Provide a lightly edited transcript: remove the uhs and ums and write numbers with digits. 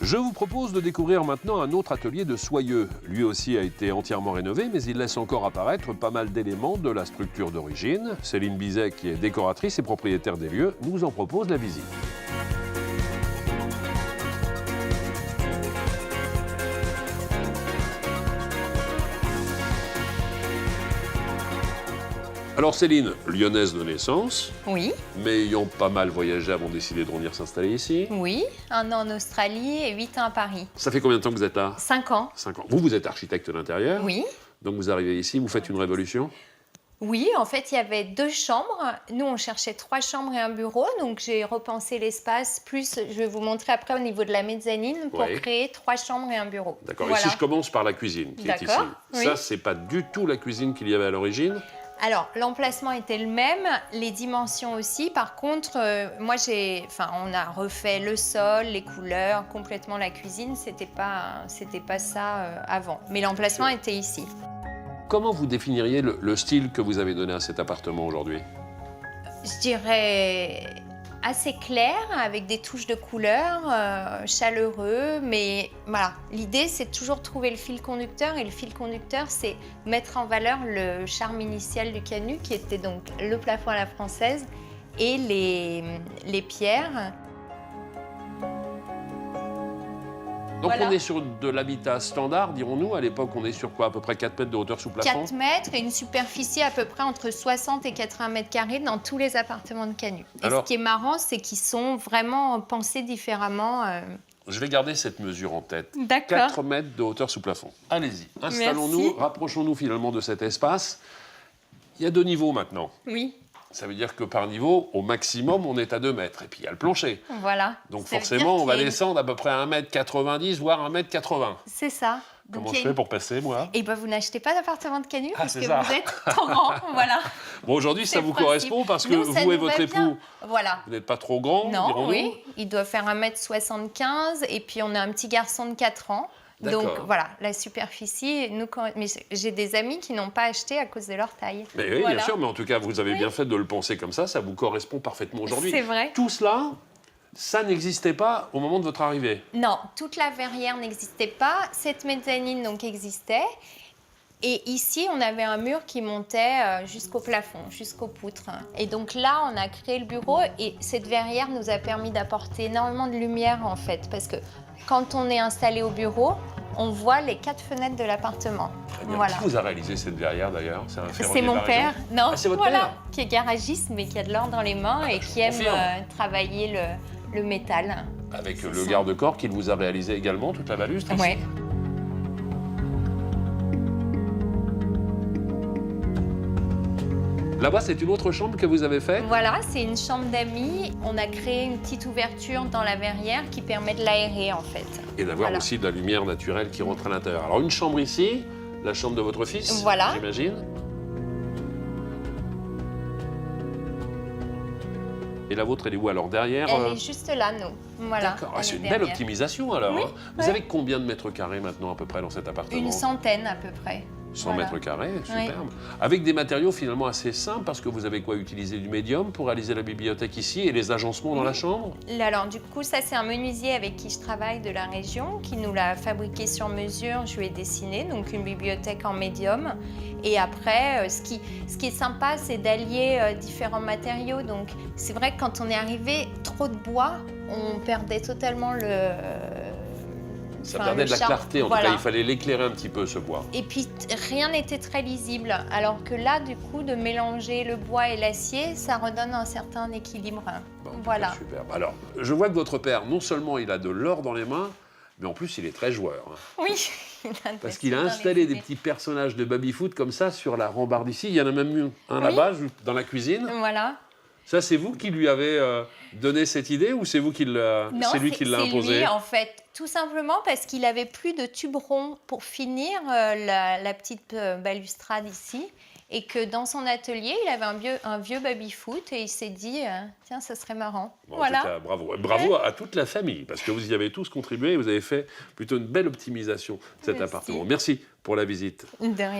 Je vous propose de découvrir maintenant un autre atelier de soyeux. Lui aussi a été entièrement rénové, mais il laisse encore apparaître pas mal d'éléments de la structure d'origine. Céline Bizet, qui est décoratrice et propriétaire des lieux, nous en propose la visite. Alors Céline, lyonnaise de naissance, Oui, mais ayant pas mal voyagé avant de décider de venir s'installer ici. oui. 1 an en Australie et 8 ans à Paris. Ça fait combien de temps que vous êtes là? 5 ans. 5 ans. Vous êtes architecte d'intérieur. Oui. Donc vous arrivez ici, vous faites une révolution. Oui, en fait, il y avait 2 chambres. Nous, on cherchait 3 chambres et un bureau. Donc, j'ai repensé l'espace. Plus, je vais vous montrer après au niveau de la mezzanine pour Oui. créer 3 chambres et un bureau. D'accord. Voilà. Et si je commence par la cuisine qui est ici, D'accord, oui. ça, c'est pas du tout la cuisine qu'il y avait à l'origine. Alors, l'emplacement était le même, les dimensions aussi. Par contre, on a refait le sol, les couleurs, complètement la cuisine. C'était pas ça avant. Mais l'emplacement était ici. Comment vous définiriez le style que vous avez donné à cet appartement aujourd'hui? Je dirais assez clair, avec des touches de couleur, chaleureux, mais voilà. L'idée, c'est de toujours trouver le fil conducteur, et le fil conducteur, c'est mettre en valeur le charme initial du canut, qui était donc le plafond à la française et les pierres. Donc Voilà. on est sur de l'habitat standard, dirons-nous. À l'époque, on est sur quoi? À peu près 4 mètres de hauteur sous plafond? 4 mètres et une superficie à peu près entre 60 et 80 mètres carrés dans tous les appartements de Canut. Et Alors, ce qui est marrant, c'est qu'ils sont vraiment pensés différemment. je vais garder cette mesure en tête. D'accord. 4 mètres de hauteur sous plafond. Allez-y, installons-nous, Merci. rapprochons-nous finalement de cet espace. Il y a 2 niveaux maintenant. Oui, Ça veut dire que par niveau, au maximum, on est à 2 mètres. Et puis il y a le plancher. voilà. Donc Ça veut forcément, dire on va qu'il y a une- descendre à peu près à 1,90 m, voire 1,80 m. C'est ça. Comment Donc, je il y a fais pour passer, moi? Et ben vous n'achetez pas d'appartement de Canut parce c'est que ça. vous êtes trop grand. Voilà. Bon, aujourd'hui, ça C'est vous le principe. correspond parce que Nous, ça vous et nous va votre bien. époux, Voilà. vous n'êtes pas trop grand, Non, dirons-nous. oui. Il doit faire 1,75 m et puis on a un petit garçon de 4 ans. Donc D'accord. voilà, la superficie, mais j'ai des amis qui n'ont pas acheté à cause de leur taille. Mais oui, Voilà. bien sûr, mais en tout cas, vous avez Oui. bien fait de le penser comme ça vous correspond parfaitement aujourd'hui. C'est vrai. Tout cela, ça n'existait pas au moment de votre arrivée. Non, toute la verrière n'existait pas. Cette mezzanine donc existait. Et ici, on avait un mur qui montait jusqu'au plafond, jusqu'aux poutres. Et donc là, on a créé le bureau et cette verrière nous a permis d'apporter énormément de lumière en fait. Parce que quand on est installé au bureau, on voit les 4 fenêtres de l'appartement. Très bien. Voilà. Qui vous a réalisé cette verrière d'ailleurs? C'est un ferronnier C'est de mon la père, région? non, Ah, c'est votre voilà, père? qui est garagiste mais qui a de l'or dans les mains et je qui aime confirme. travailler le métal. Avec C'est le ça. garde-corps qu'il vous a réalisé également, toute la balustre ici. Ouais. Là-bas, c'est une autre chambre que vous avez faite? Voilà, c'est une chambre d'amis. On a créé une petite ouverture dans la verrière qui permet de l'aérer en fait. Et d'avoir Voilà. aussi de la lumière naturelle qui rentre à l'intérieur. Alors, une chambre ici, la chambre de votre fils, Voilà. j'imagine. Et la vôtre, elle est où alors? Derrière Elle est juste là, nous. Voilà. D'accord. Ah, elle c'est est une belle derrière. optimisation alors. Oui, hein. Vous ouais. avez combien de mètres carrés maintenant à peu près dans cet appartement? Une centaine à peu près. 100 Voilà. mètres carrés, superbe. Avec des matériaux finalement assez simples, parce que vous avez quoi? Utilisé du médium pour réaliser la bibliothèque ici et les agencements dans la chambre? Alors du coup, ça c'est un menuisier avec qui je travaille de la région, qui nous l'a fabriqué sur mesure, je lui ai dessiné, donc une bibliothèque en médium. Et après, ce qui est sympa, c'est d'allier différents matériaux. Donc c'est vrai que quand on est arrivé, trop de bois, on perdait totalement Ça perdait de la charme. clarté, en Voilà. tout cas, il fallait l'éclairer un petit peu ce bois. Et puis rien n'était très lisible, alors que là, du coup, de mélanger le bois et l'acier, ça redonne un certain équilibre. Bon, en tout cas, Voilà. superbe. Alors, je vois que votre père, non seulement il a de l'or dans les mains, mais en plus il est très joueur. hein. Oui. Parce qu'il a installé des petits personnages de baby-foot comme ça sur la rambarde ici. Il y en a même eu un là-bas, dans la cuisine. Voilà. Ça, c'est vous qui lui avez donné cette idée ou c'est vous qui l'a, Non, c'est lui qui l'a c'est imposé? lui, en fait, tout simplement parce qu'il avait plus de tubes ronds pour finir la petite balustrade ici, et que dans son atelier, il avait un vieux baby-foot et il s'est dit, tiens, ça serait marrant. Bon, en Voilà. tout cas, bravo. Bravo à toute la famille, parce que vous y avez tous contribué et vous avez fait plutôt une belle optimisation de cet Merci. appartement. Merci pour la visite. De rien.